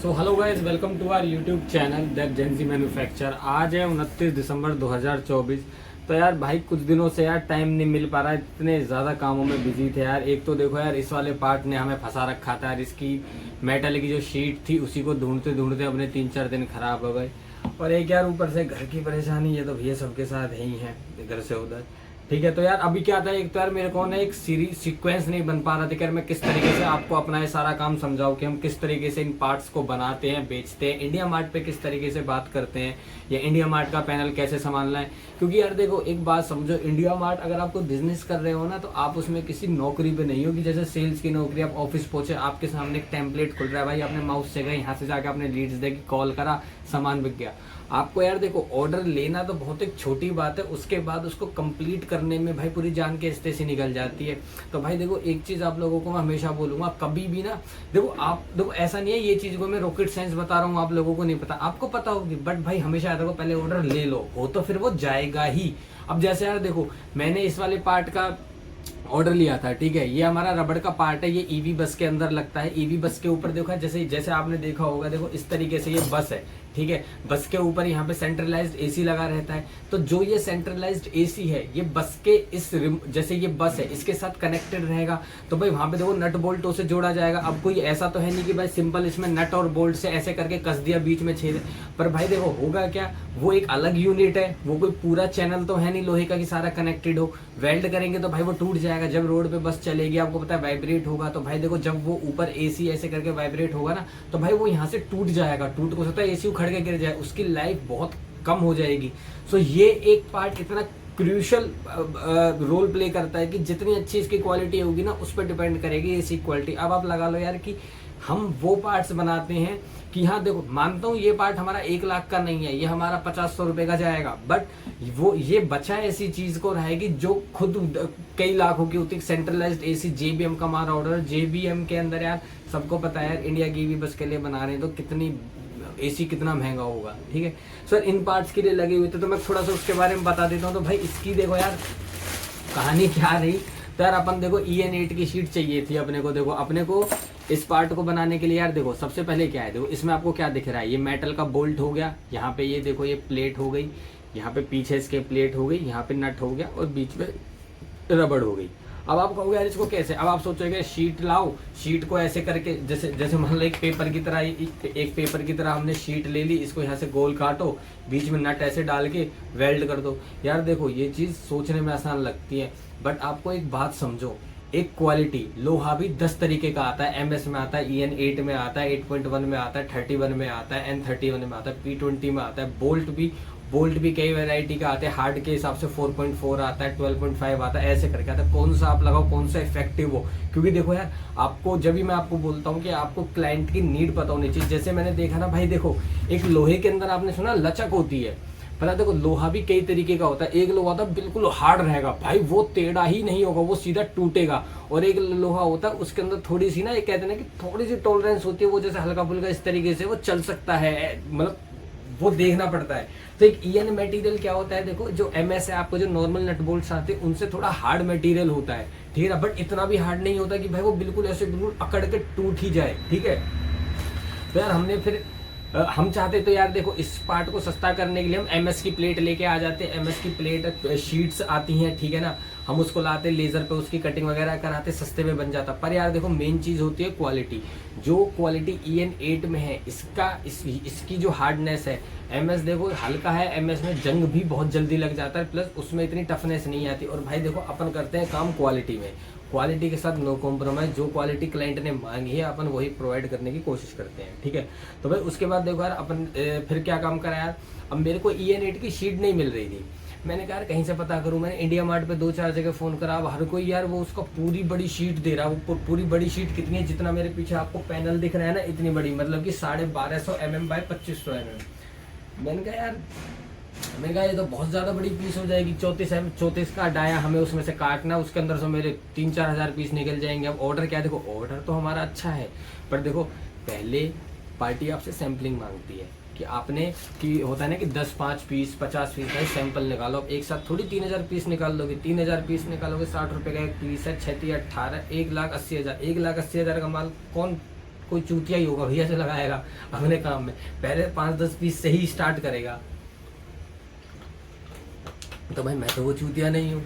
So hello guys, welcome to our YouTube channel that जेंजी manufacture. आज है 29 दिसंबर 2024। तो यार भाई कुछ दिनों से यार टाइम नहीं मिल पा रहा है, इतने ज़्यादा कामों में बिजी थे यार। एक तो देखो यार, इस वाले पार्ट ने हमें फंसा रखा था यार, इसकी मेटल की जो शीट थी उसी को ढूंढते ढूंढते अपने 3-4 दिन खराब हो गए। और एक यार ऊपर से घर की परेशानी, ये तो भैया सबके साथ ही है, इधर से उधर। ठीक है, तो यार अभी क्या था, एक तो यार मेरे को ना एक सीरीज सीक्वेंस नहीं बन पा रहा था कि यार मैं किस तरीके से आपको अपना ये सारा काम समझाऊं कि हम किस तरीके से इन पार्ट्स को बनाते हैं, बेचते हैं, इंडिया मार्ट पे किस तरीके से बात करते हैं, या इंडिया मार्ट का पैनल कैसे संभालना है। क्योंकि यार देखो एक बात समझो, इंडिया मार्ट अगर आपको बिजनेस कर रहे हो ना, तो आप उसमें किसी नौकरी पे नहीं हो कि जैसे सेल्स की नौकरी, आप ऑफिस पहुंचे, आपके सामने एक टेम्पलेट खुल रहा है, भाई आपने माउस से गए, यहाँ से जाके आपने लीड्स देखी, कॉल करा, सामान बिक गया। आपको यार देखो ऑर्डर लेना तो बहुत एक छोटी बात है, उसके बाद उसको कंप्लीट करने में भाई पूरी जान के रिश्ते से निकल जाती है। तो भाई देखो एक चीज आप लोगों को मैं हमेशा बोलूंगा, कभी भी ना देखो, आप देखो ऐसा नहीं है ये चीज को मैं रॉकेट साइंस बता रहा हूँ, आप लोगों को नहीं पता, आपको पता होगी, बट भाई हमेशा याद रखो पहले ऑर्डर ले लो, हो तो फिर वो जाएगा ही। अब जैसे यार देखो, मैंने इस वाले पार्ट का ऑर्डर लिया था, ठीक है, ये हमारा रबड़ का पार्ट है, ये ईवी बस के अंदर लगता है। ईवी बस के ऊपर देखो, जैसे जैसे आपने देखा होगा, देखो इस तरीके से ये बस है, ठीक है, बस के ऊपर यहाँ पे सेंट्रलाइज्ड एसी लगा रहता है। तो जो ये सेंट्रलाइज्ड एसी है, ये बस के इस जैसे ये बस है इसके साथ कनेक्टेड रहेगा। तो भाई वहां पे देखो नट बोल्टों से जोड़ा जाएगा। अब कोई ऐसा तो है नहीं कि भाई सिंपल इसमें नट और बोल्ट से ऐसे करके कस दिया, बीच में छेद, पर भाई देखो होगा क्या, वो एक अलग यूनिट है, वो कोई पूरा चैनल तो है नहीं लोहे का कि सारा कनेक्टेड हो। वेल्ड करेंगे तो भाई वो टूट जाएगा, जब रोड पे बस चलेगी आपको पता है वाइब्रेट होगा। तो भाई देखो जब वो ऊपर एसी ऐसे करके वाइब्रेट होगा ना, तो भाई वो यहाँ से टूट जाएगा, टूट हो सकता है एसी उखड़ के गिर जाए, उसकी लाइफ बहुत कम हो जाएगी। सो ये एक पार्ट इतना क्रूशियल रोल प्ले करता है कि जितनी अच्छी इसकी क्वालिटी होगी ना, उस पर डिपेंड करेगी इसकी क्वालिटी। अब आप लगा लो यार कि हम वो पार्ट्स बनाते हैं कि हाँ देखो, मानता हूँ ये पार्ट हमारा 1 लाख का नहीं है, ये हमारा 50-100 रुपए का जाएगा, बट वो ये बचा ऐसी चीज को रहेगी जो खुद कई लाखों की होती है। सेंट्रलाइज्ड एसी जेबीएम का हमारा ऑर्डर, जेबीएम के अंदर यार सबको पता है यार, इंडिया की भी बस के लिए बना रहे हैं, तो कितनी एसी कितना महंगा होगा। ठीक है सर, इन पार्ट्स के लिए लगे हुए थे, तो मैं थोड़ा सा उसके बारे में बता देता हूँ। तो भाई इसकी देखो यार कहानी क्या रही। तो यार अपन देखो EN8 की शीट चाहिए थी अपने को। देखो अपने को इस पार्ट को बनाने के लिए यार देखो सबसे पहले क्या है, देखो इसमें आपको क्या दिख रहा है, ये मेटल का बोल्ट हो गया, यहाँ पे ये देखो ये प्लेट हो गई, यहाँ पे पीछे इसके प्लेट हो गई, यहाँ पे नट हो गया, और बीच में रबड़ हो गई। अब आप कहोगे यार इसको कैसे, अब आप सोचोगे शीट लाओ, शीट को ऐसे करके जैसे जैसे मान लो एक पेपर की तरह, एक पेपर की तरह हमने शीट ले ली, इसको यहाँ से गोल काटो, बीच में नट ऐसे डाल के वेल्ड कर दो। यार देखो ये चीज सोचने में आसान लगती है, बट आपको एक बात समझो, एक क्वालिटी लोहा भी 10 तरीके का आता है। MS में आता है, EN8 में आता है, 8.1 में आता है, 31 में आता है, N31 में आता है, P20 में आता है। बोल्ट भी कई वैरायटी का आते हैं, हार्ड के हिसाब से 4.4 आता है, 12.5 आता है, ऐसे करके आता है। कौन सा आप लगाओ, कौन सा इफेक्टिव हो, क्योंकि देखो यार आपको जब भी मैं आपको बोलता हूँ कि आपको क्लाइंट की नीड पता होनी चाहिए। जैसे मैंने देखा ना भाई, देखो एक लोहे के अंदर आपने सुना लचक होती है, पता देखो लोहा भी कई तरीके का होता है। एक लोहा होता है बिल्कुल हार्ड रहेगा भाई, वो टेढ़ा ही नहीं होगा, वो सीधा टूटेगा। और एक लोहा होता है उसके अंदर थोड़ी सी ना, ये कहते हैं ना कि थोड़ी सी टॉलरेंस होती है, वो जैसे हल्का फुल्का इस तरीके से वो चल सकता है, मतलब वो देखना पड़ता है। तो एक EN मटेरियल क्या होता है, देखो जो MS है, आपको जो नॉर्मल नट बोल्ट्स आते हैं उनसे थोड़ा हार्ड मटेरियल होता है, ठीक है, बट इतना भी हार्ड नहीं होता कि भाई वो बिल्कुल ऐसे बिल्कुल अकड़ के टूट ही जाए। ठीक है, तो यार हमने फिर हम चाहते तो यार देखो इस पार्ट को सस्ता करने के लिए हम MS की प्लेट लेके आ जाते हैं। MS की प्लेट शीट्स आती हैं, ठीक है ना, हम उसको लाते लेजर पे, उसकी कटिंग वगैरह कराते, सस्ते में बन जाता। पर यार देखो मेन चीज होती है क्वालिटी। जो क्वालिटी EN8 में है, इसकी जो हार्डनेस है, MS देखो हल्का है, MS में जंग भी बहुत जल्दी लग जाता है, प्लस उसमें इतनी टफनेस नहीं आती। और भाई देखो अपन करते हैं काम क्वालिटी में, क्वालिटी के साथ नो कॉम्प्रोमाइज। जो क्वालिटी क्लाइंट ने मांगी है अपन वही प्रोवाइड करने की कोशिश करते हैं। ठीक है, तो भाई उसके बाद देखो यार अपन फिर क्या काम करा यार, अब मेरे को EN8 की शीट नहीं मिल रही थी। मैंने कहा यार कहीं से पता करूं, मैंने इंडिया मार्ट पे 2-4 जगह फोन करा। अब हर कोई यार वो उसका पूरी बड़ी शीट दे रहा है। वो पूरी बड़ी शीट कितनी है, जितना मेरे पीछे आपको पैनल दिख रहा है ना, इतनी बड़ी, मतलब कि 1250 mm बाय 2500 mm। मैंने कहा ये तो बहुत ज्यादा बड़ी पीस हो जाएगी, 34 का डाया हमें उसमें से काटना, उसके अंदर से मेरे 3-4 हजार पीस निकल जाएंगे। अब ऑर्डर क्या है, देखो ऑर्डर तो हमारा अच्छा है, पर देखो पहले पार्टी आपसे सैम्पलिंग मांगती है कि आपने कि होता है ना कि 10-5 पीस 50 पीस का सैंपल निकालो। अब एक साथ थोड़ी 3000 पीस निकाल लोगे, 3000 पीस निकालोगे, 60 रुपए का एक पीस है, 6 18 1,80,000 का माल कोई चूतिया ही होगा भैया से लगाएगा अपने काम में, पहले 5-10 पीस से ही स्टार्ट करेगा। तो भाई मैं तो वो चूतिया नहीं हूँ।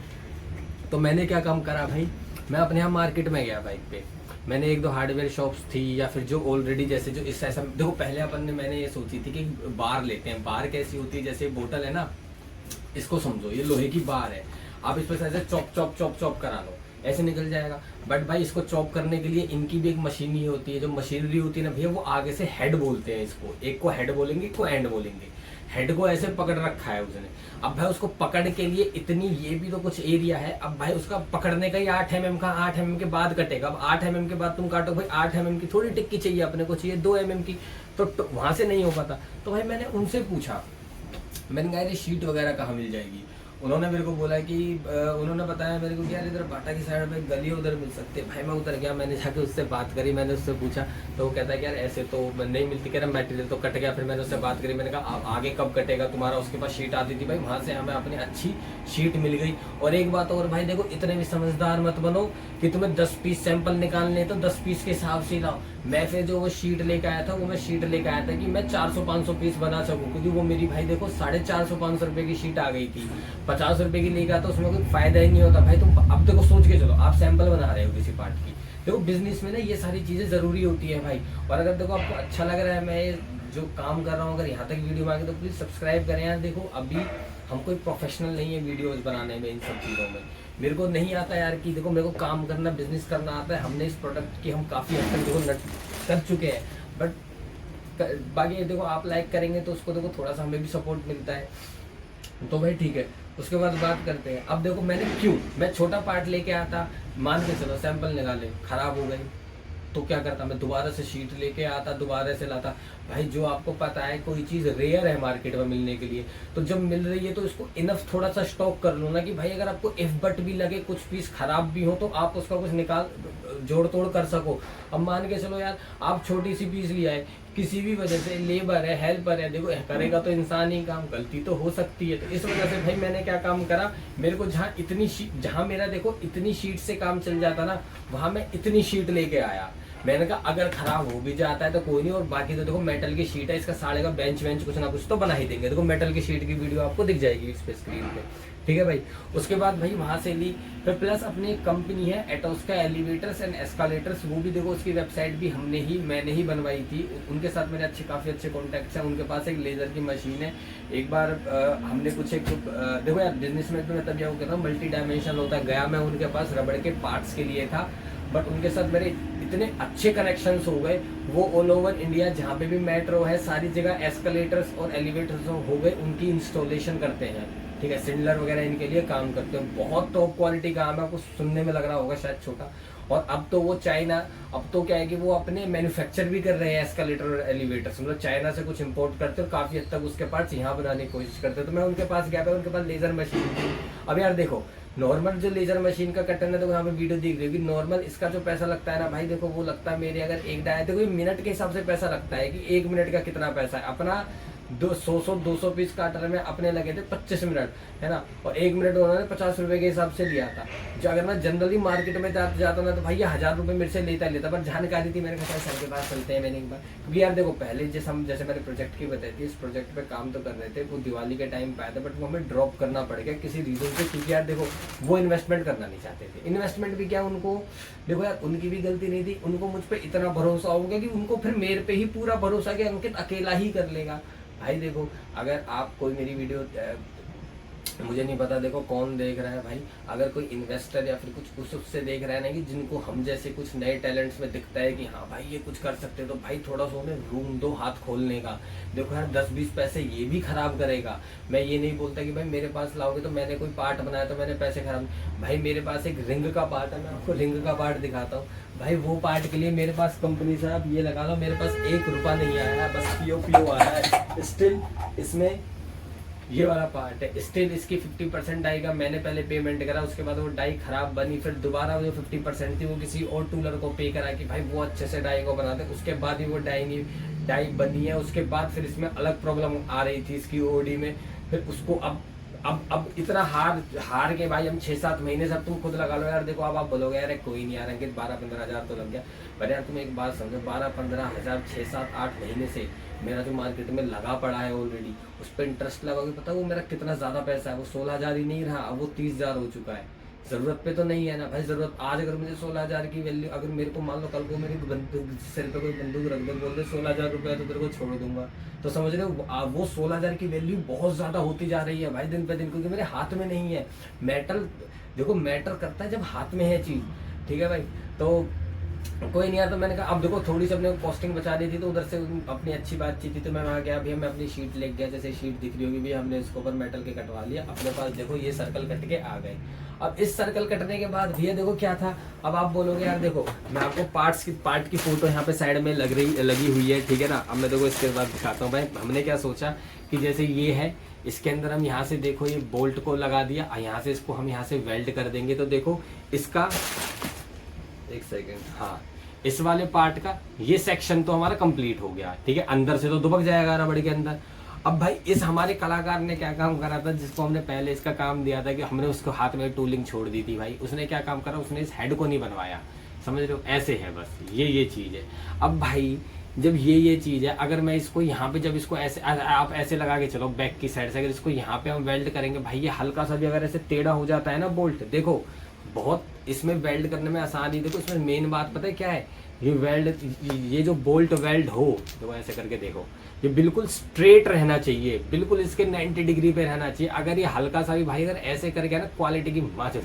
तो मैंने क्या काम करा भाई, मैं अपने यहाँ मार्केट में गया बाइक पे, मैंने 1-2 हार्डवेयर शॉप्स थी या फिर जो ऑलरेडी जैसे जो इस ऐसा देखो, पहले अपन ने मैंने ये सोची थी कि बार लेते हैं। बार कैसी होती है, जैसे बोतल है ना, इसको समझो ये लोहे की बार है, आप इस पर ऐसे चॉप चॉप चॉप चॉप करा लो, ऐसे निकल जाएगा। बट भाई इसको चॉप करने के लिए इनकी भी एक मशीन ही होती है, जो मशीनरी होती है ना भैया, वो आगे से हेड बोलते हैं इसको, एक को हेड बोलेंगे, एक को एंड बोलेंगे। हेड को ऐसे पकड़ रखा है उसने। अब भाई उसको पकड़ के लिए इतनी, ये भी तो कुछ एरिया है। अब भाई उसका पकड़ने का ही 8 mm का, 8 mm के बाद कटेगा। अब 8 mm के बाद तुम काटो भाई, 8 mm की थोड़ी टिक्की चाहिए अपने को, चाहिए 2 mm की, तो वहां से नहीं हो पाता। तो भाई मैंने उनसे पूछा, मैंने कहा ये शीट वगैरह कहाँ मिल जाएगी। उन्होंने मेरे को बोला कि उन्होंने बताया मेरे को कि यार इधर बाटा की साइड पे गली है, उधर मिल सकते हैं। भाई मैं उधर गया, मैंने जाके उससे बात करी, मैंने उससे पूछा, तो वो कहता है कि यार ऐसे तो नहीं मिलती, कह रहा मटेरियल तो कट गया। फिर मैंने उससे बात करी, मैंने कहा आगे कब कटेगा तुम्हारा, उसके पास शीट आती थी भाई, वहाँ से हमें अपनी अच्छी शीट मिल गई। और एक बात और भाई देखो, इतने भी समझदार मत बनो कि तुम्हें 10 पीस सैंपल निकालने तो 10 पीस के हिसाब से लाओ। मैं फिर जो वो शीट लेके आया था, वो मैं शीट लेके आया था कि मैं 400-500 पीस बना सकूं, क्योंकि वो मेरी भाई देखो 450-500 रुपए की शीट आ गई थी। 50 रुपए की लेकर तो उसमें कोई फायदा ही नहीं होता भाई। तुम अब देखो सोच के चलो, आप सैंपल बना रहे हो किसी पार्ट की, देखो बिजनेस में ना ये सारी चीजें जरूरी होती है भाई। और अगर देखो आपको अच्छा लग रहा है मैं जो काम कर रहा हूँ, अगर यहाँ तक वीडियो मांगे तो प्लीज सब्सक्राइब करें यार। देखो अभी हम कोई प्रोफेशनल नहीं है वीडियोस बनाने में, इन सब चीज़ों में मेरे को नहीं आता यार। कि देखो मेरे को काम करना, बिजनेस करना आता है। हमने इस प्रोडक्ट की हम काफ़ी हद तक देखो कर चुके हैं, बट बाकी देखो आप लाइक करेंगे तो उसको देखो थोड़ा सा हमें भी सपोर्ट मिलता है, तो भाई ठीक है। उसके बाद बात करते हैं। अब देखो मैंने क्यों, मैं छोटा पार्ट लेके आता, मान के चलो सैंपल निकाले, खराब हो गई, तो क्या करता, मैं दोबारा से शीट लेके आता, दोबारा से लाता। भाई जो आपको पता है कोई चीज़ रेयर है मार्केट में मिलने के लिए, तो जब मिल रही है तो इसको इनफ थोड़ा सा स्टॉक कर लो ना, कि भाई अगर आपको इफ बट भी लगे, कुछ पीस खराब भी हो, तो आप उसका कुछ निकाल जोड़ तोड़ कर सको। अब मान के चलो यार आप छोटी सी पीस लिया है, किसी भी वजह से, लेबर है, हेल्पर है, देखो करेगा तो इंसान ही काम, गलती तो हो सकती है। तो इस वजह से भाई मैंने क्या काम करा, मेरे को जहाँ मेरा देखो इतनी शीट से काम चल जाता ना, वहाँ मैं इतनी शीट लेके आया। मैंने कहा अगर खराब हो भी जाता है तो कोई नहीं, और बाकी तो देखो मेटल की शीट है, इसका साड़े का बेंच वेंच कुछ ना कुछ तो बना ही देंगे। देखो मेटल की शीट की वीडियो आपको दिख जाएगी इस पे स्क्रीन पे, ठीक है भाई। उसके बाद भाई वहां से ली, फिर प्लस अपनी एक कंपनी है एटोस्का एलिवेटर्स एंड एस्कालेटर्स, वो भी देखो उसकी वेबसाइट भी मैंने ही बनवाई थी। उनके साथ मेरे काफी अच्छे कॉन्टेक्ट्स हैं। उनके पास एक लेजर की मशीन है। एक बार हमने कुछ देखो यार बिजनेस में तो मैं तब क्या कहता हूँ, मल्टी डायमेंशनल होता है। गया मैं उनके पास रबड़ के पार्ट्स के लिए था, बट उनके साथ मेरे इतने अच्छे कनेक्शंस हो गए, वो ऑल ओवर इंडिया जहाँ पे भी मेट्रो है सारी जगह एस्केलेटर्स और एलिवेटर्स हो गए, उनकी इंस्टॉलेशन करते हैं, ठीक है। सिंडलर वगैरह इनके लिए काम करते हैं, बहुत टॉप क्वालिटी काम है। आपको सुनने में लग रहा होगा शायद छोटा, और अब तो वो चाइना, अब तो क्या है कि वो अपने मैन्युफैक्चर भी कर रहे हैं एस्केलेटर और एलिवेटर्स, मतलब चाइना से कुछ इंपोर्ट करते हो, काफी हद तक उसके पार्ट्स यहाँ बनाने की कोशिश करते हैं। तो मैं उनके पास गया था, उनके पास लेजर मशीन थी। अब यार देखो नॉर्मल जो लेजर मशीन का कटन है, तो यहाँ पे वीडियो देख रही होगी, नॉर्मल इसका जो पैसा लगता है ना भाई, देखो वो लगता है मेरे, अगर एक डाय देखो मिनट के हिसाब से पैसा लगता है कि 1 मिनट का कितना पैसा है। अपना 200 पीस काटर में अपने लगे थे 25 मिनट, है ना, और 1 मिनट उन्होंने 50 रुपए के हिसाब से लिया था। जो अगर मैं जनरली मार्केट में जाता ना, तो भाई 1000 रुपए मेरे से लेता, पर जानकारी थी मैंने कहा सर के पास चलते हैं मैंने एक बार। क्योंकि यार देखो पहले जैसे मैंने प्रोजेक्ट की बताई थी, इस प्रोजेक्ट पे काम तो कर रहे थे, वो दिवाली के टाइम पे आया था, बट वो हमें ड्रॉप करना पड़ गया किसी रीजन से। क्योंकि यार देखो वो इन्वेस्टमेंट करना नहीं चाहते थे। इन्वेस्टमेंट भी क्या, उनको देखो यार उनकी भी गलती नहीं थी, उनको मुझ पर इतना भरोसा हो गया कि उनको फिर मेरे पे ही पूरा भरोसा कि अंकित अकेला ही कर लेगा। भाई देखो अगर आप कोई मेरी वीडियो, मुझे नहीं पता देखो कौन देख रहा है भाई, अगर कोई इन्वेस्टर या फिर कुछ उससे देख रहा है ना, कि जिनको हम जैसे कुछ नए टैलेंट्स में दिखता है कि हाँ भाई ये कुछ कर सकते हैं, तो भाई थोड़ा सा उन्हें रूम दो हाथ खोलने का। देखो यार 10-20 पैसे ये भी खराब करेगा। मैं ये नहीं बोलता कि भाई मेरे पास लाओगे तो मैंने कोई पार्ट बनाया तो मैंने पैसे खराब, भाई मेरे पास एक रिंग का पार्ट है, मैं आपको रिंग का पार्ट दिखाता हूँ भाई। वो पार्ट के लिए मेरे पास कंपनी से आप ये लगा लो, मेरे पास 1 रुपया नहीं आया, बस पीओ आया है। स्टिल इसमें ये वाला पार्ट है, स्टिल इसकी 50% डाई का मैंने पहले पेमेंट करा, उसके बाद वो डाई खराब बनी, फिर दोबारा जो 50% थी वो किसी और टूलर को पे करा कि भाई वो अच्छे से डाई को बना दे, उसके बाद ही वो डाई बनी है। उसके बाद फिर इसमें अलग प्रॉब्लम आ रही थी इसकी ओडी में, फिर उसको अब अब इतना हार के भाई हम 6-7 महीने से, अब तुम खुद लगा लो यार। देखो अब आप बोलोगे यार कोई नहीं यार अंकित 12-15 हज़ार तो लग गया, पर यार तुम एक बात समझो, 12-15 हज़ार 6-7-8 महीने से मेरा जो मार्केट में लगा पड़ा है ऑलरेडी, उस पर इंटरेस्ट लगाओगे, पता वो मेरा कितना ज़्यादा पैसा है। वो 16,000 ही नहीं रहा, अब वो 30,000 हो चुका है। ज़रूरत पे तो नहीं है ना भाई, ज़रूरत आज अगर मुझे 16,000 की वैल्यू, अगर मेरे को मान लो कल को मेरी सिर पे कोई बंदूक रख दे, बोल दे 16,000 रुपया तो तेरे को छोड़ दूंगा, तो समझ रहे हो वो 16,000 की वैल्यू बहुत ज़्यादा होती जा रही है भाई दिन पे दिन, क्योंकि मेरे हाथ में नहीं है। मेटल देखो मैटर करता है जब हाथ में है चीज़, ठीक है भाई। तो कोई नहीं यार, तो मैंने कहा अब देखो थोड़ी सी अपने कॉस्टिंग बचा दी थी, तो उधर से अपनी अच्छी बातचीत थी, तो मैं वहाँ गया, भैया मैं अपनी शीट लेके गया, जैसे शीट दिख रही होगी भैया, हमने इसको ऊपर मेटल के कटवा लिया अपने पास। देखो ये सर्कल कट के आ गए। अब इस सर्कल कटने के बाद भैया देखो क्या था, अब आप बोलोगे यार देखो मैं आपको पार्ट की फोटो यहाँ पे साइड में लगी हुई है, ठीक है ना। अब मैं देखो इसके बाद दिखाता हूँ भाई, हमने क्या सोचा कि जैसे ये है, इसके अंदर हम यहाँ से देखो ये बोल्ट को लगा दिया, यहाँ से इसको हम यहाँ से वेल्ड कर देंगे, तो देखो इसका एक सेकेंड, हाँ इस वाले पार्ट का ये सेक्शन तो हमारा कंप्लीट हो गया, ठीक है। अंदर से तो दुबक जाएगा रबड़ के अंदर। अब भाई इस हमारे कलाकार ने क्या काम करा था, जिसको हमने पहले इसका काम दिया था कि हमने उसको हाथ में टूलिंग छोड़ दी थी, भाई उसने क्या काम करा, उसने इस हेड को नहीं बनवाया, समझ रहे हो, ऐसे है बस ये चीज़ है। अब भाई जब ये चीज़ है, अगर मैं इसको यहाँ पे, जब इसको ऐसे आप ऐसे लगा के चलो बैक की साइड से, अगर इसको यहाँ पे हम वेल्ड करेंगे भाई, ये हल्का सा भी अगर ऐसे टेढ़ा हो जाता है ना बोल्ट, देखो बहुत इसमें वेल्ड करने में आसानी। देखो इसमें मेन बात पता है क्या है, ये वेल्ड, ये जो बोल्ट वेल्ड हो, तो ऐसे करके देखो ये बिल्कुल स्ट्रेट रहना चाहिए, बिल्कुल इसके 90 डिग्री पे रहना चाहिए। अगर ये हल्का सा भी भाई अगर ऐसे करके ना, क्वालिटी की माच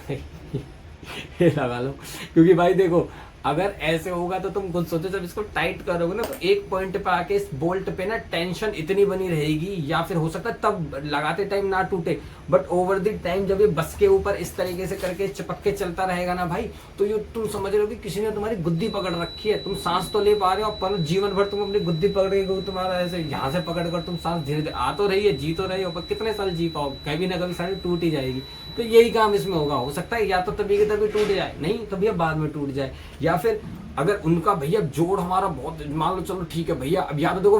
ये लगा लो, क्योंकि भाई देखो अगर ऐसे होगा तो तुम खुद सोचो, जब इसको टाइट करोगे ना, तो एक पॉइंट पे आके इस बोल्ट पे ना टेंशन इतनी बनी रहेगी, या फिर हो सकता है तब लगाते टाइम ना टूटे, बट ओवर द टाइम जब ये बस के ऊपर इस तरीके से करके चिपक के चलता रहेगा ना भाई, तो ये तुम समझ रहे हो कि किसी ने तुम्हारी गुद्दी पकड़ रखी है। तुम सांस तो ले पा रहे हो, पर जीवन भर तुम अपनी गुद्दी पकड़ेगे, तुम्हारा ऐसे यहाँ से पकड़ कर तुम सांस धीरे धीरे आ तो रही है, जी तो रही हो, पर कितने साल जी पाओ, कभी ना कभी सारी टूट ही जाएगी। तो यही काम इसमें होगा, हो सकता है या तो तभी के तभी टूट जाए, नहीं तो भैया बाद में टूट जाए, या फिर अगर उनका भैया जोड़ हमारा बहुत, मान लो चलो ठीक है भैया, अब या तो देखो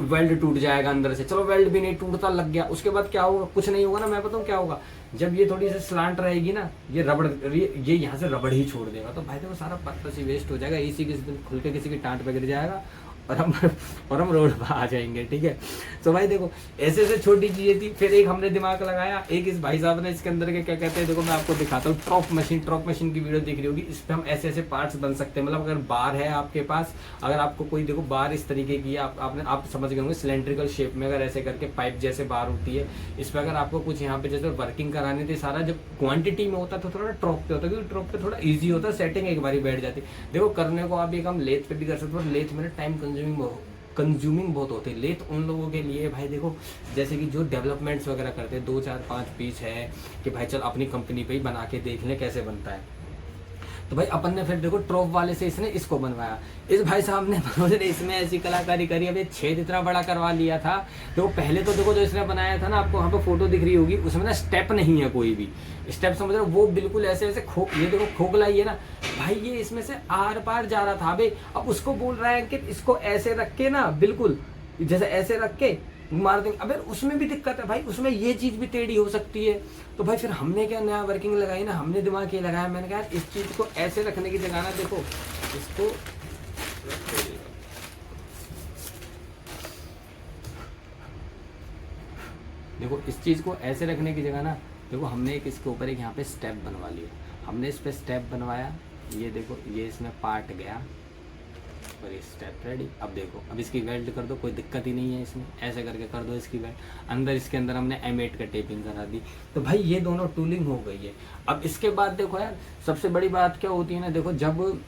वेल्ड टूट जाएगा अंदर से, चलो वेल्ड भी नहीं टूटता, लग गया, उसके बाद क्या होगा, कुछ नहीं होगा ना। मैं बताऊँ क्या होगा, जब ये थोड़ी सी स्लांट रहेगी ना, ये रबड़, ये यहाँ से रबड़ ही छोड़ देगा, तो भाई देखो सारा पत्ता सी वेस्ट हो जाएगा, इसी किसी दिन खुल के किसी की टांट पे गिर जाएगा और हम रोड पर आ जाएंगे, ठीक है। तो भाई देखो ऐसे छोटी चीजें थी। फिर एक हमने दिमाग लगाया, एक इस भाई साहब ने इसके अंदर के क्या कहते हैं, देखो मैं आपको दिखाता हूँ, ट्रॉप मशीन की वीडियो दिख रही होगी, इस पर हम ऐसे पार्ट्स बन सकते हैं। मतलब अगर बार है आपके पास, अगर आपको कोई देखो बार इस तरीके की आप समझ गए होंगे, सिलेंड्रिकल शेप में, अगर ऐसे करके पाइप जैसे बार होती है, इस पर अगर आपको कुछ यहाँ पे जैसे वर्किंग करानी थी, सारा जब क्वांटिटी में होता है तो थोड़ा ट्रॉप पे होता है, क्योंकि ट्रॉप पे थोड़ा ईजी होता है, सेटिंग एक बार बैठ जाती है। देखो करने को आप एक हम लेथ पे भी कर सकते हो, लेथ में टाइम कंज्यूमिंग बहुत होती है। लेथ उन लोगों के लिए भाई देखो, जैसे कि जो डेवलपमेंट्स वगैरह करते हैं, 2 4 5 पीस है कि भाई चल अपनी कंपनी पे ही बना के देख लें कैसे बनता है। तो भाई अपन ने फिर देखो ट्रॉप वाले से इसने इसको बनवाया, इस भाई साहब ने मनोज ने इसमें ऐसी कलाकारी करी, अब ये छेद इतना बड़ा करवा लिया था। तो पहले तो देखो जो इसने बनाया था ना, आपको वहाँ पे फोटो दिख रही होगी, उसमें ना स्टेप नहीं है, कोई भी स्टेप समझ रहे हो, वो बिल्कुल ऐसे ऐसे ये देखो खोखला ही है ना भाई, ये इसमें से आर पार जा रहा था भाई। अब उसको बोल रहा है कि इसको ऐसे रख के ना, बिल्कुल जैसे ऐसे रख के मार देंगे। अब उसमें भी दिक्कत है भाई, उसमें ये चीज भी टेढ़ी हो सकती है। तो भाई फिर हमने क्या नया वर्किंग लगाई ना, हमने दिमाग ये लगाया, मैंने कहा इस चीज को ऐसे रखने की जगह ना, देखो इसको देखो इस चीज को ऐसे रखने की जगह ना, देखो हमने एक इसके ऊपर एक यहाँ पे स्टेप बनवा लिया, हमने इस पे स्टेप बनवाया, ये देखो ये इसमें पार्ट गया और ये स्टेप रेडी। अब देखो अब इसकी वेल्ड कर दो, कोई दिक्कत ही नहीं है इसमें, ऐसे करके कर दो इसकी वेल्ड, अंदर इसके अंदर हमने M8 का टेपिंग करा दी। तो भाई ये दोनों टूलिंग हो गई है। अब इसके बाद देखो यार सबसे बड़ी बात क्या होती है ना, देखो जब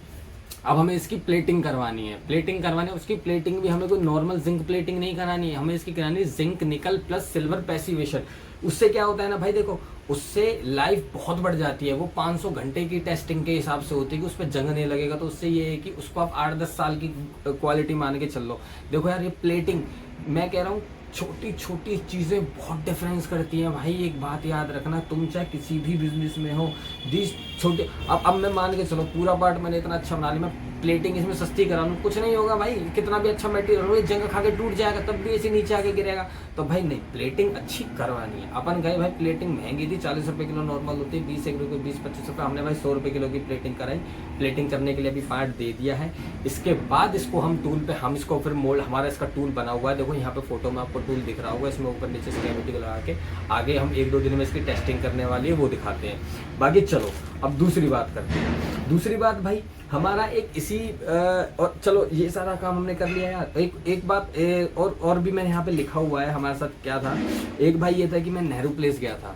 अब हमें इसकी प्लेटिंग करवानी है, उसकी प्लेटिंग भी हमें कोई नॉर्मल जिंक प्लेटिंग नहीं करानी है, हमें इसकी करानी है zinc nickel plus silver passivation. उससे क्या होता है ना भाई, देखो उससे लाइफ बहुत बढ़ जाती है, वो 500 घंटे की टेस्टिंग के हिसाब से होती है कि उस पर जंग नहीं लगेगा। तो उससे ये है कि उसको आप 8-10 साल की क्वालिटी मान के चल लो। देखो यार ये प्लेटिंग मैं कह रहा हूँ छोटी छोटी चीज़ें बहुत डिफरेंस करती हैं भाई। एक बात याद रखना, तुम चाहे किसी भी बिजनेस में हो, दिस छोटे अब मैं मान के चलो पूरा पार्ट मैंने इतना अच्छा बना लिया, मैं प्लेटिंग इसमें सस्ती करा लूँ, कुछ नहीं होगा भाई। कितना भी अच्छा मटेरियल हो, जंग खा के टूट जाएगा, तब भी ऐसे नीचे आके गिरेगा। तो भाई नहीं, प्लेटिंग अच्छी करवानी है। अपन गए भाई, प्लेटिंग महंगी थी, 40 रुपये किलो नॉर्मल होती है, 20 रुपये 20-25 रुपये, हमने भाई 100 रुपये किलो की प्लेटिंग कराई। प्लेटिंग करने के लिए भी पार्ट दे दिया है। इसके बाद इसको हम टूल पे, हम इसको फिर मोल्ड, हमारा इसका टूल बना हुआ है, देखो यहाँ पे फोटो में आपको टूल दिख रहा होगा, इसमें ऊपर नीचे से कैविटी लगा के आगे हम 1-2 दिन में इसकी टेस्टिंग करने वाली है, वो दिखाते हैं। बाकी चलो अब दूसरी बात करते हैं। दूसरी बात भाई हमारा एक इसी और चलो ये सारा काम हमने कर लिया यार। एक बात और भी मैंने यहाँ पे लिखा हुआ है हमारे साथ क्या था। एक भाई ये था कि मैं नेहरू प्लेस गया था,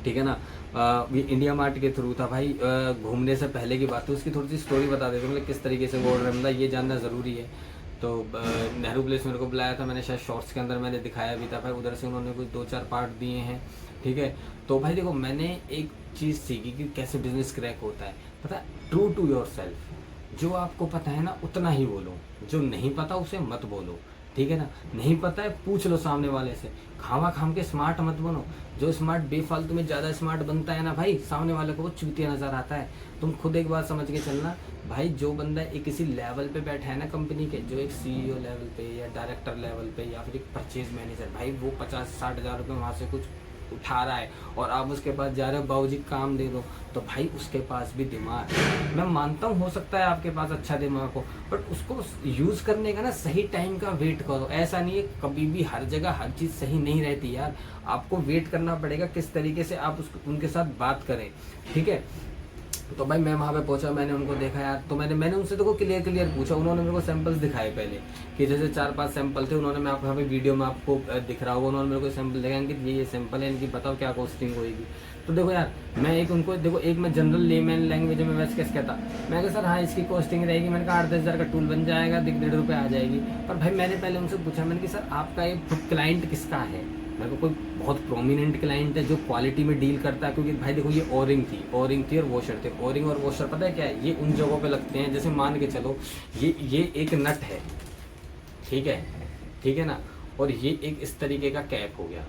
ठीक है ना, ये इंडिया मार्ट के थ्रू था भाई। घूमने से पहले की बात है, उसकी थोड़ी सी स्टोरी बता देते, मतलब किस तरीके से वो रमदा, ये जानना ज़रूरी है। तो नेहरू प्लेस मेरे को बुलाया था, मैंने शायद शॉर्ट्स के अंदर मैंने दिखाया भी था भाई। उधर से उन्होंने कुछ 2-4 पार्ट दिए हैं, ठीक है। तो भाई देखो मैंने एक चीज़ सीखी कि कैसे बिजनेस क्रैक होता है, पता है, ट्रू टू योर सेल्फ। जो आपको पता है ना उतना ही बोलो, जो नहीं पता उसे मत बोलो, ठीक है ना। नहीं पता है पूछ लो सामने वाले से, खामा खाम के स्मार्ट मत बनो। जो स्मार्ट बेफालतू में ज़्यादा स्मार्ट बनता है ना भाई, सामने वाले को वो चूतिया नज़र आता है। तुम खुद एक बात समझ के चलना भाई, जो बंदा एक किसी लेवल पे बैठा है ना कंपनी के, जो एक CEO लेवल पे या डायरेक्टर लेवल पे या फिर एक परचेज मैनेजर, भाई वो 50-60 हज़ार रुपये वहाँ से कुछ उठा रहा है और आप उसके पास जा रहे हो, बाबूजी काम दे दो, तो भाई उसके पास भी दिमाग है। मैं मानता हूँ हो सकता है आपके पास अच्छा दिमाग हो, बट उसको यूज़ करने का ना सही टाइम का वेट करो। ऐसा नहीं है कभी भी हर जगह हर चीज़ सही नहीं रहती यार, आपको वेट करना पड़ेगा किस तरीके से आप उनके साथ बात करें, ठीक है। तो भाई मैं वहाँ पे पहुँचा, मैंने उनको देखा यार, तो मैंने उनसे तो क्लियर पूछा। उन्होंने मेरे को सैंपल्स दिखाए पहले, कि जैसे 4-5 सैंपल थे, उन्होंने, मैं आपको यहाँ पे वीडियो में आपको दिख रहा होगा, उन्होंने मेरे को सैंपल दिखाया कि ये सैंपल है, इनकी बताओ क्या कॉस्टिंग होगी। तो देखो यार, मैं एक उनको देखो, एक मैं जनरल लेमैन लैंग्वेज में वैसे कैसे कहता, मैं कहा सर हाँ इसकी कॉस्टिंग रहेगी, मैंने कहा 8-10 हज़ार का टूल बन जाएगा, 1.5 रुपये आ जाएगी। पर भाई मैंने पहले उनसे पूछा, मैंने कि सर आपका ये क्लाइंट किसका है, मेरे को कोई बहुत प्रोमिनेंट क्लाइंट है जो क्वालिटी में डील करता है। क्योंकि भाई देखो ये ओरिंग थी और वॉशर थे। ओरिंग और वॉशर पता है क्या है, ये उन जगहों पे लगते हैं, जैसे मान के चलो ये एक नट है, ठीक है ना, और ये एक इस तरीके का कैप हो गया,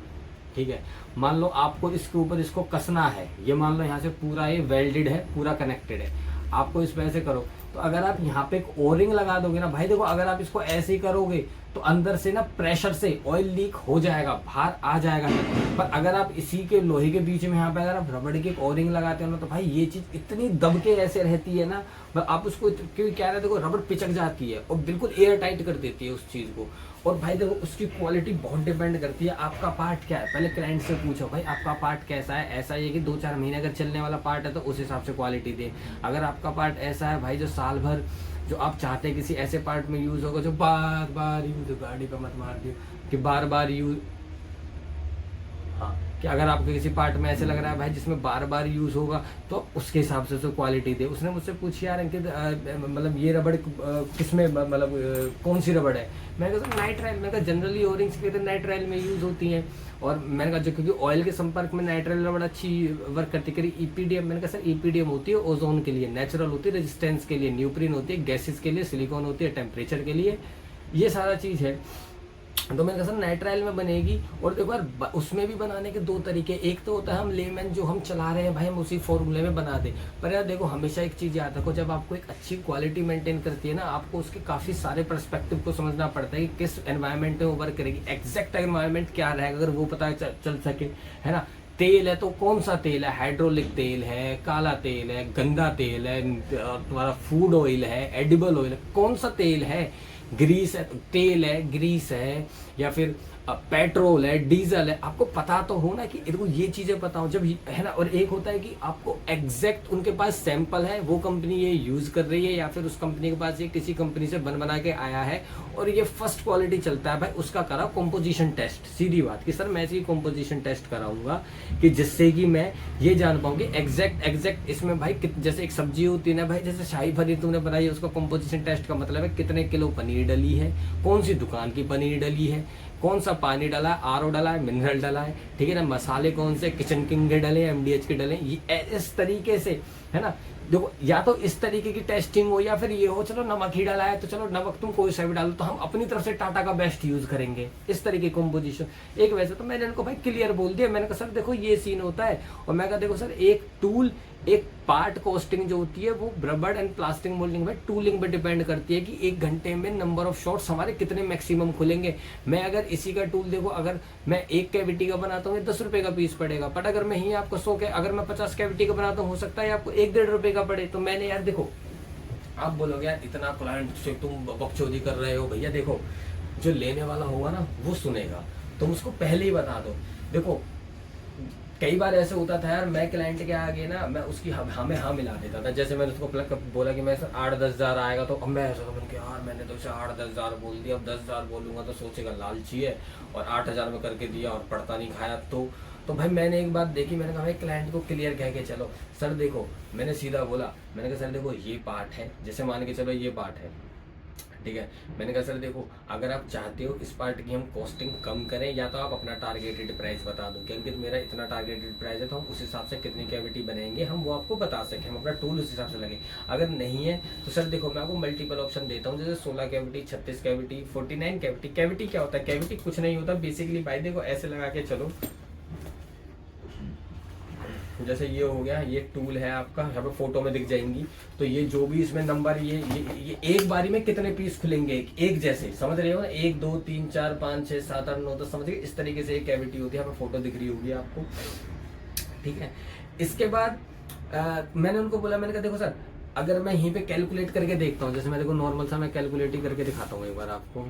ठीक है। मान लो आपको इसके ऊपर इसको कसना है, ये मान लो यहाँ से पूरा ये वेल्डेड है, पूरा कनेक्टेड है, आपको इस वजह से करो। तो अगर आप यहाँ पे एक ओरिंग लगा दोगे ना भाई, देखो अगर आप इसको ऐसे ही करोगे तो अंदर से ना प्रेशर से ऑयल लीक हो जाएगा, बाहर आ जाएगा। पर अगर आप इसी के लोहे के बीच में यहाँ पे अगर आप रबड़ की एक ओरिंग लगाते हो ना, तो भाई ये चीज इतनी दब के ऐसे रहती है ना, आप उसको, क्योंकि क्या है देखो रबड़ पिचक जाती है और बिल्कुल एयर टाइट कर देती है उस चीज को। और भाई देखो उसकी क्वालिटी बहुत डिपेंड करती है आपका पार्ट क्या है। पहले क्लाइंट से पूछो भाई आपका पार्ट कैसा है, ऐसा ये कि 2-4 महीने अगर चलने वाला पार्ट है तो उस हिसाब से क्वालिटी दे। अगर आपका पार्ट ऐसा है भाई जो साल भर, जो आप चाहते हैं किसी ऐसे पार्ट में यूज होगा जो बार बार यूज, गाड़ी पे मत मार दियो, कि बार बार यूज, हाँ, कि अगर आपको किसी पार्ट में ऐसे लग रहा है भाई जिसमें बार बार यूज होगा, तो उसके हिसाब से उसको क्वालिटी दे। उसने मुझसे पूछी यार अंकित मतलब ये रबड़ किसमें, मतलब कौन सी रबड़ है, मैंने कहा नाइट्राइल। मैं कहा जनरली ओरिंग्स के नाइट्राइल में यूज होती हैं, और मैंने कहा जो क्योंकि ऑयल के संपर्क में नाइट्राइल रबड़ अच्छी वर्क करती है। EPDM, मैंने कहा सर EPDM होती है ओजोन के लिए, नेचुरल होती है रेजिस्टेंस के लिए, न्यूप्रिन होती है गैसेस के लिए, सिलिकॉन होती है टेम्परेचर के लिए, ये सारा चीज़ है। तो मैंने कहा सर नाइट्राइल में बनेगी। और देखो यार उसमें भी बनाने के 2 तरीके, एक तो होता है हम लेमन जो हम चला रहे हैं भाई हम उसी फॉर्मूले में बना दें। पर यार देखो हमेशा एक चीज़ याद रखो, जब आपको एक अच्छी क्वालिटी मेंटेन करती है ना, आपको उसके काफ़ी सारे पर्सपेक्टिव को समझना पड़ता है कि किस एनवायरनमेंट में वो वर्क करेगी, एग्जैक्ट एनवायरनमेंट क्या रहेगा, अगर वो पता चल सके, है ना। तेल है तो कौन सा तेल है, हाइड्रोलिक तेल है, काला तेल है, गंदा तेल है, तुम्हारा फूड ऑयल है, एडिबल ऑयल है, कौन सा तेल है, ग्रीस है, तेल है, ग्रीस है, या फिर पेट्रोल है, डीजल है, आपको पता तो हो ना कि इनको ये चीजें पता हो, जब है ना। और एक होता है कि आपको एग्जैक्ट उनके पास सैंपल है, वो कंपनी ये यूज कर रही है, या फिर उस कंपनी के पास ये किसी कंपनी से बना के आया है और ये फर्स्ट क्वालिटी चलता है भाई, उसका कराओ कंपोजिशन टेस्ट। सीधी बात कि सर मैं ऐसी कंपोजिशन टेस्ट कराऊंगा कि जिससे कि मैं ये जान पाऊँ कि एग्जैक्ट इसमें भाई जैसे एक सब्जी होती है ना भाई, जैसे शाही पनीर तुमने बनाई है, उसका कंपोजिशन टेस्ट का मतलब है कितने किलो पनीर डली है, कौन सी दुकान की पनीर डली है, कौन सा पानी डाला है, RO डाला है, मिनरल डाला है, ठीक है ना, मसाले कौन से किचन किंग के डले, MDH के डले, ये इस तरीके से, है ना। देखो या तो इस तरीके की टेस्टिंग हो या फिर ये हो चलो नमक ही डाला है तो चलो नमक तुम कोई सा भी डालो, तो हम अपनी तरफ से टाटा का बेस्ट यूज करेंगे, इस तरीके की कॉम्पोजिशन। एक वैसे तो मैंने उनको भाई क्लियर बोल दिया, मैंने कहा सर देखो ये सीन होता है, और मैं कहा देखो सर एक टूल एक पार्ट कॉस्टिंग जो होती है वो रबड़ एंड प्लास्टिक मोल्डिंग में टूलिंग पे डिपेंड करती है कि एक घंटे में नंबर ऑफ शॉट्स हमारे कितने मैक्सिमम खुलेंगे। मैं अगर इसी का टूल देखो, अगर मैं एक कैविटी का बनाता हूँ 10 रुपए का पीस पड़ेगा, बट अगर मैं ही आपको 100 अगर मैं 50 कैविटी का बनाता हूँ हो सकता है आपको 1-1.5 रुपए का पड़े। तो मैंने यार देखो, आप बोलोगे यार इतना क्लाइंट से तुम बकचोदी कर रहे हो, भैया देखो जो लेने वाला होगा ना वो सुनेगा, तुम उसको पहले ही बता दो। देखो कई बार ऐसे होता था यार, मैं क्लाइंट के आगे ना मैं उसकी हमें हाँ मिला देता था। जैसे मैंने उसको बोला कि मैं सर 8-10 हज़ार आएगा, तो अब मैं ऐसा समझ के यार मैंने तो उसे 8-10 हज़ार बोल दिया, अब 10 हज़ार बोलूंगा तो सोचेगा लालची है, और 8 हज़ार में करके दिया और पड़ता नहीं खाया। तो भाई मैंने एक बात देखी, मैंने कहा भाई क्लाइंट को क्लियर कह के चलो, सर देखो मैंने सीधा बोला, मैंने कहा सर देखो ये पार्ट है, जैसे मान के चलो ये पार्ट है, ठीक है। मैंने कहा सर देखो अगर आप चाहते हो इस पार्ट की हम कॉस्टिंग कम करें, या तो आप अपना टारगेटेड प्राइस बता दो, क्योंकि मेरा इतना टारगेटेड प्राइस है तो हम उस हिसाब से कितनी कैविटी बनाएंगे हम वो आपको बता सकें, हम अपना टूल उस हिसाब से लगे। अगर नहीं है तो सर देखो मैं आपको मल्टीपल ऑप्शन देता हूँ, जैसे 16 कैविटी, 36 कैविटी, 49 कैविटी। कैविटी क्या होता है? कैविटी कुछ नहीं होता बेसिकली भाई, देखो ऐसे लगा के चलो, जैसे ये हो गया, ये टूल है आपका, यहाँ पे फोटो में दिख जाएंगी, तो ये जो भी इसमें नंबर ये एक बारी में कितने पीस खुलेंगे एक जैसे, समझ रहे हो ना, 1 2 3 4 5 6 7 8 9 10, समझ गए, इस तरीके से एक कैविटी होती है, यहाँ पे फोटो दिख रही होगी आपको, ठीक है। इसके बाद मैंने उनको बोला, मैंने कहा देखो सर अगर मैं यहीं पे कैलकुलेट करके देखता हूँ, जैसे मैं देखो नॉर्मल सा मैं कैलकुलेट ही करके दिखाता हूँ एक बार आपको,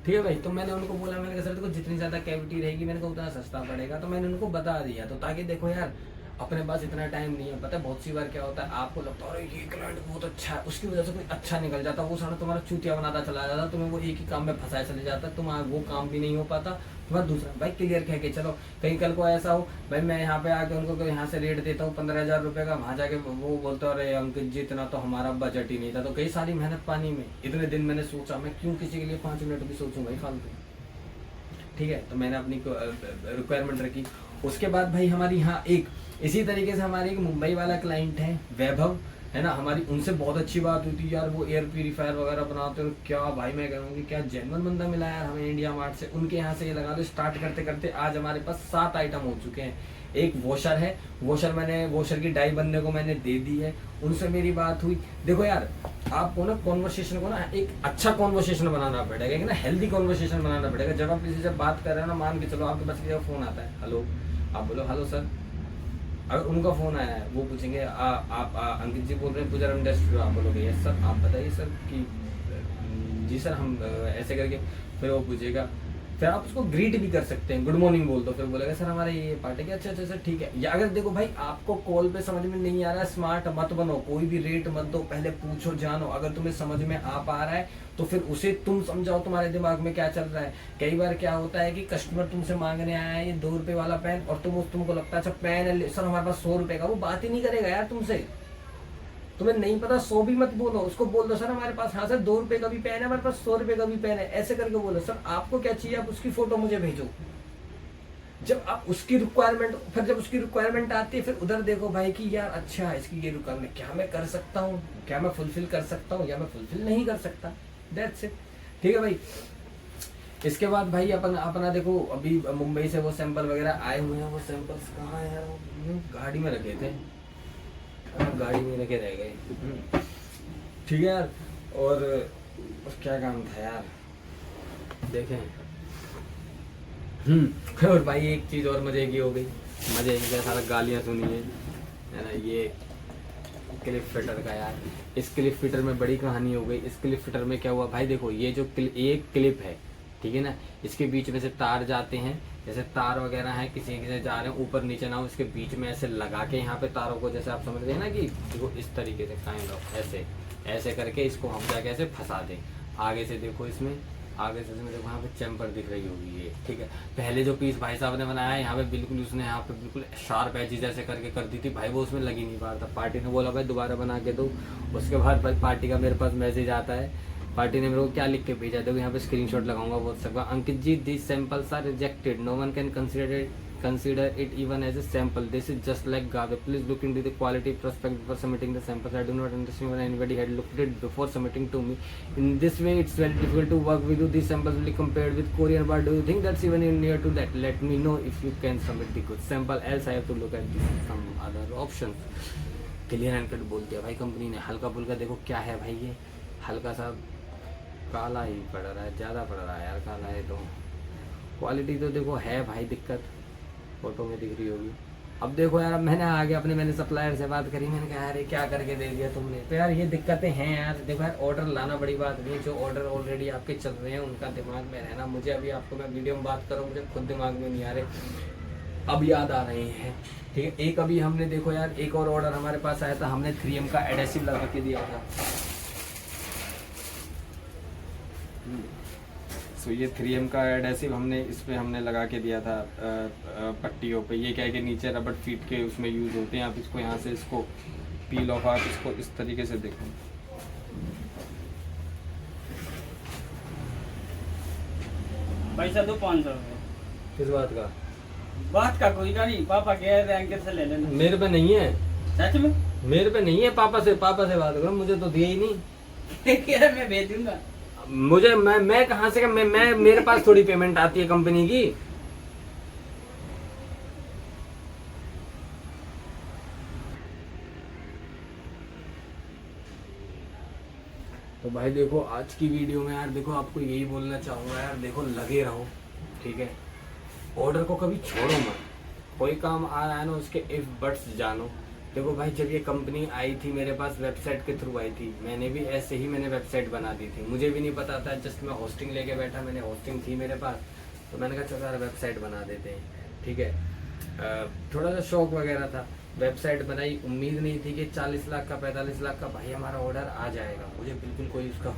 ठीक है भाई। तो मैंने उनको बोला, मैंने कहा सर देखो जितनी ज्यादा कैविटी रहेगी मैंने कहा उतना सस्ता पड़ेगा, तो मैंने उनको बता दिया, तो ताकि देखो यार अपने पास इतना टाइम नहीं है, पता है बहुत सी बार क्या होता है, आपको लगता है अरे ये क्लाइंट बहुत अच्छा है, उसकी वजह से कोई अच्छा निकल जाता, वो सारा तुम्हारा चूतिया बनाता चला जाता, तुम्हें वो एक ही काम में फंसाया चले जाता, तुम्हारा वो काम भी नहीं हो पाता। तुम्हारा दूसरा भाई क्लियर कह के चलो, कहीं कल को ऐसा हो भाई मैं यहाँ पे आके उनको यहाँ से रेट देता हूँ 15,000 रुपये का, वहाँ जाके वो बोलते हो अरे अंकित जी इतना तो हमारा बजट ही नहीं था, तो कई सारी मेहनत पानी में, इतने दिन मैंने सोचा, मैं क्यों किसी के लिए 5 मिनट भी सोचूं भाई फालतू, ठीक है। तो मैंने अपनी रिक्वायरमेंट रखी। उसके बाद भाई हमारी यहाँ एक इसी तरीके से हमारी एक मुंबई वाला क्लाइंट है वैभव, है ना, हमारी उनसे बहुत अच्छी बात हुई थी यार, वो एयर प्यूरीफायर वगैरह बनाते हो, क्या भाई मैं कहूँगी क्या जेन्युइन बंदा मिला यार हमें इंडिया मार्ट से। उनके यहाँ से ये लगा दो, स्टार्ट करते करते आज हमारे पास 7 आइटम हो चुके हैं। एक वॉशर है, वॉशर की डाई बनने को मैंने दे दी है, उनसे मेरी बात हुई। देखो यार आपको ना कॉन्वर्सेशन को ना एक अच्छा कॉन्वर्सेशन बनाना पड़ेगा, एक ना हेल्दी कॉन्वर्सेशन बनाना पड़ेगा। जब आप किसी से बात कर रहे हो ना, मान के चलो आपके पास किसी का फोन आता है, हेलो, आप बोलो हेलो सर, अगर उनका फोन आया है वो पूछेंगे आप अंकित जी बोल रहे हैं पूजा इंडस्ट्री, आप बोलोगे यस सर, आप बताइए सर कि जी सर हम ऐसे करके, फिर वो पूछेगा, फिर आप उसको ग्रीट भी कर सकते हैं, गुड मॉर्निंग बोल दो, फिर बोलेगा सर हमारा ये पार्ट है, अच्छा अच्छा सर ठीक है। या अगर देखो भाई आपको कॉल पे समझ में नहीं आ रहा है, स्मार्ट मत बनो, कोई भी रेट मत दो, पहले पूछो जानो, अगर तुम्हें समझ में आ पा रहा है तो फिर उसे तुम समझाओ तुम्हारे दिमाग में क्या चल रहा है। कई बार क्या होता है कि कस्टमर तुमसे मांगने आया है ये 2 रुपए वाला पेन, और तुमको लगता है अच्छा पेन है सर हमारे पास 100 रुपए का, वो बात ही नहीं करेगा यार तुमसे, तुम्हें नहीं पता 100 भी मत बोलो, उसको बोल दो सर हमारे पास, हाँ सर 2 रुपए का भी पेन है हमारे पास, 100 रुपए का भी पेन है, ऐसे करके बोलो सर आपको क्या चाहिए, आप उसकी फोटो मुझे भेजो। जब आप उसकी रिक्वायरमेंट, फिर जब उसकी रिक्वायरमेंट आती है फिर उधर देखो भाई कि यार अच्छा इसकी ये रिक्वायरमेंट क्या मैं कर सकता हूँ, क्या मैं फुलफिल कर सकता हूँ या मैं फुलफिल नहीं कर सकता, दैट्स इट, ठीक है भाई। इसके बाद भाई अपना देखो अभी मुंबई से वो सैंपल वगैरह आए हुए हैं, वो सैंपल्स कहाँ है यार, गाड़ी में रखे थे, गाड़ी में रखे रह गए, ठीक है यार। और क्या काम था यार देखें, और भाई एक चीज और मजे की हो गई, मजे की सारा गालियां सुनी है ना, ये क्लिप फिटर का यार, इस क्लिप फिटर में बड़ी कहानी हो गई। इस क्लिप फिटर में क्या हुआ भाई, देखो ये जो एक क्लिप है, ठीक है ना, इसके बीच में से तार जाते हैं, जैसे तार वगैरह हैं किसी से जा रहे हैं ऊपर नीचे ना हो, इसके बीच में ऐसे लगा के यहाँ पे तारों को, जैसे आप समझ रहे हैं ना कि देखो इस तरीके से काइंड ऑफ ऐसे करके इसको हम जाके ऐसे फंसा दें। आगे से देखो इसमें, आगे से इसमें देखो यहाँ पे चैम्पर दिख रही होगी ये, ठीक है। पहले जो पीस भाई साहब ने बनाया है यहाँ पे बिल्कुल उसने यहाँ पे बिल्कुल शार्प एजेस ऐसे करके कर दी थी भाई, वो उसमें लग ही नहीं पा रहा था। पार्टी ने बोला भाई दोबारा बना के दो, उसके बाद भाई पार्टी का मेरे पास मैसेज आता है पार्टी ने मेरे को क्या लिख के भेजा, देखो यहाँ पे स्क्रीनशॉट लगाऊंगा व्हाट्सएप का। Ankit ji, this samples are rejected, no one can consider it even as a sample. This is just like garbage. Please look into the quality prospect before submitting the samples. I do not understand when anybody had looked at it before submitting to me. In this way, it's very difficult to work with you. These samples will be compared with Korean bar. Do you think that's even near to that? Let me know if you can submit the good sample. Else I have to look at some other options. Clear and cut बोल दिया भाई company ने। हल्का फुल्का देखो क्या है भाई, ये हल्का सा काला ही पड़ रहा है, ज़्यादा पड़ रहा है यार काला है। तो क्वालिटी तो देखो है भाई, दिक्कत फोटो में दिख रही होगी। अब देखो यार, अब मैंने आगे मैंने सप्लायर से बात करी, मैंने कहा अरे क्या करके दे दिया तुमने। तो यार ये दिक्कतें हैं यार। देखो यार, ऑर्डर लाना बड़ी बात नहीं है, जो ऑर्डर ऑलरेडी आपके चल रहे हैं उनका दिमाग में रहना। मुझे अभी आपको मैं वीडियो में बात करूँ, मुझे खुद दिमाग में नहीं आ रहे, अब याद आ रहे हैं। ठीक है, एक अभी हमने देखो यार, एक और ऑर्डर हमारे पास आया था, हमने 3M का एडेसिव लगा के दिया था। सो ये 3M का एडेसिव हमने इस पे हमने लगा के दिया था पट्टियों पे। ये क्या है कि नीचे रबड़ फीट के उसमें यूज होते हैं। आप इसको यहाँ से इसको पील ऑफ, आप इसको इस तरीके से देखो। पैसा दो 500 रुपये। किस बात का कोई का नहीं, पापा कह रहे अंकित से ले लेना। मेरे पे नहीं है, सच में मेरे पे नहीं है। पापा से बात करो, मुझे तो दिया ही नहीं। मैं भेज दूंगा। मुझे मैं कहाँ से मैं मेरे पास थोड़ी पेमेंट आती है कंपनी की। तो भाई देखो आज की वीडियो में यार देखो आपको यही बोलना चाहूंगा यार, देखो लगे रहो, ठीक है। ऑर्डर को कभी छोड़ो मत। कोई काम आ रहा है ना, उसके इफ बट्स जानो। देखो भाई, जब ये कंपनी आई थी मेरे पास वेबसाइट के थ्रू आई थी, मैंने भी ऐसे ही मैंने वेबसाइट बना दी थी। मुझे भी नहीं पता था, जस्ट मैं होस्टिंग लेके बैठा, मैंने होस्टिंग थी मेरे पास, तो मैंने कहा चलो यार वेबसाइट बना देते हैं, ठीक है। थोड़ा सा शौक वगैरह था, वेबसाइट बनाई। उम्मीद नहीं थी कि 40 लाख का 45 लाख का भाई हमारा ऑर्डर आ जाएगा, मुझे बिल्कुल कोई उसका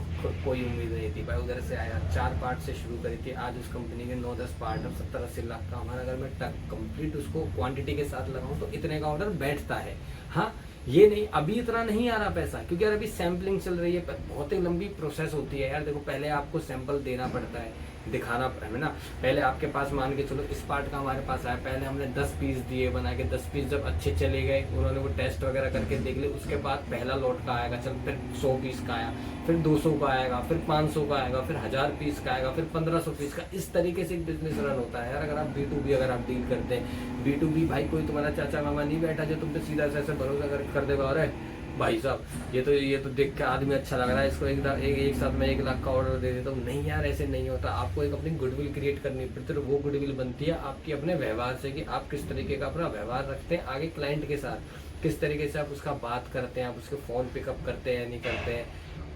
कोई उम्मीद नहीं थी भाई। उधर से आया, 4 पार्ट से शुरू करी थी, आज उस कंपनी के 9-10 पार्ट, अब 70-80 लाख का हमारा। अगर मैं कंप्लीट उसको क्वांटिटी के साथ लगाऊं तो इतने का ऑर्डर बैठता है। हाँ, ये नहीं अभी इतना नहीं आ रहा पैसा, क्योंकि यार अभी सैम्पलिंग चल रही है, बहुत ही लंबी प्रोसेस होती है यार। देखो पहले आपको सैंपल देना पड़ता है, दिखाना है ना। पहले आपके पास मान के चलो इस पार्ट का हमारे पास आया, पहले हमने 10 पीस दिए बना के। 10 पीस जब अच्छे चले गए, उन्होंने वो टेस्ट वगैरह करके देख लिए, उसके बाद पहला लॉट का आएगा, चल फिर 100 पीस का आया, फिर 200 का आएगा, फिर 500 का आएगा, फिर 1000 पीस का आएगा, फिर 1500 पीस का। इस तरीके से एक बिजनेस रन होता है यार। अगर आप B2B अगर आप डील करते हैं, B2B भाई कोई तुम्हारा चाचा मामा नहीं बैठा जो तुम पे सीधा से ऐसे भरोसा कर देगा, अरे भाई साहब ये तो देख के आदमी अच्छा लग रहा है, इसको एक साथ में 1 लाख का ऑर्डर दे देता हूँ। नहीं यार, ऐसे नहीं होता। आपको एक अपनी गुडविल क्रिएट करनी पड़ती है। वो गुडविल बनती है आपकी अपने व्यवहार से, कि आप किस तरीके का अपना व्यवहार रखते हैं आगे क्लाइंट के साथ, किस तरीके से आप उसका बात करते हैं, आप उसके फोन पिकअप करते हैं या नहीं करते हैं।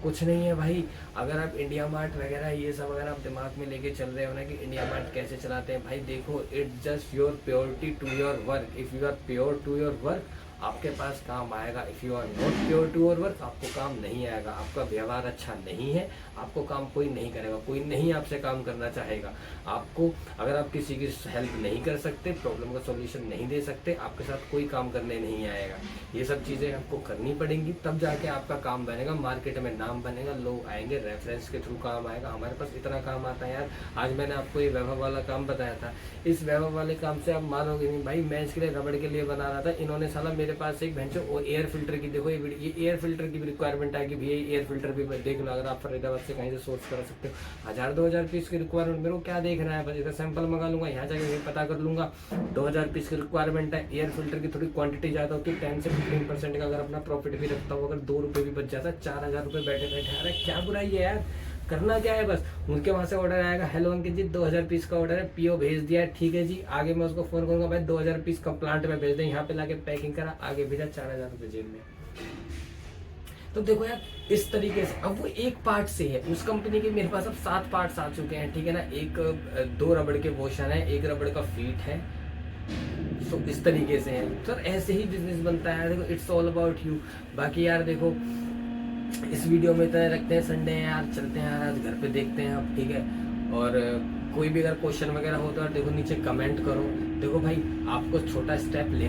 कुछ नहीं है भाई। अगर आप इंडिया मार्ट वगैरह ये सब अगर आप दिमाग में लेके चल रहे हो ना कि इंडिया मार्ट कैसे चलाते हैं, भाई देखो, it's just your purity to your work. If you are pure to your work, आपके पास काम आएगा। If you are not pure to your work, आपको काम नहीं आएगा। आपका व्यवहार अच्छा नहीं है, आपको काम कोई नहीं करेगा, कोई नहीं आपसे काम करना चाहेगा। आपको अगर आप किसी की हेल्प नहीं कर सकते, प्रॉब्लम का सॉल्यूशन नहीं दे सकते, आपके साथ कोई काम करने नहीं आएगा। ये सब चीज़ें आपको करनी पड़ेंगी, तब जाके आपका काम बनेगा, मार्केट में नाम बनेगा, लोग आएंगे, रेफरेंस के थ्रू काम आएगा। हमारे पास इतना काम आता है यार। आज मैंने आपको ये वैभव वाला काम बताया था, इस वैभव वाले काम से आप मानोगे नहीं भाई। मैं इसके लिए रबड़ के लिए बना रहा था, इन्होंने साला मेरे पास एक भैंसो और एयर फिल्टर की, देखो ये एयर फिल्टर की भी रिक्वायरमेंट है कि भैया एयर फिल्टर भी देख लो, अगर आप फरीदाबाद से कहीं से सोर्स कर सकते हो। 1000-2000 पीस की रिक्वायरमेंट, मेरे को क्या देखना है, बस इधर सैंपल मंगा लूंगा, यहाँ जाकर पता कर लूंगा। 2000 पीस की रिक्वायरमेंट है। एयर फिल्टर की थोड़ी क्वांटिटी ज़्यादा होती है, 10 से 15% का अगर अपना प्रॉफिट भी रखता हूँ, अगर 2 रुपये भी बच जाता है, 4000 रुपये बैठे बैठे। अरे क्या बुराई है यार, करना क्या है, बस उनके वहाँ से ऑर्डर आएगा, हेलो अंकित जी 2000 पीस का ऑर्डर है, पीओ भेज दिया है, ठीक है जी। आगे मैं उसको फोन करूंगा, भाई 2000 पीस का प्लांट में भेज दें, यहाँ पे लाके पैकिंग करा, आगे भेजा, 4000 रुपये जेब में। तो देखो यार इस तरीके से। अब वो एक पार्ट से है, उस कंपनी के मेरे पास अब 7 पार्ट्स आ चुके हैं, ठीक है ना। 2 रबड़ के वॉशर है, 1 रबड़ का फीट है। तो इस तरीके से है सर, ऐसे ही बिजनेस बनता है। देखो इट्स ऑल अबाउट यू। बाकी यार देखो इस वीडियो में इतना रखते हैं, संडे है यार, चलते हैं यार आज घर पे, देखते हैं अब, ठीक है। और कोई भी अगर क्वेश्चन वगैरह होता है देखो नीचे कमेंट करो। देखो भाई आपको छोटा स्टेप ले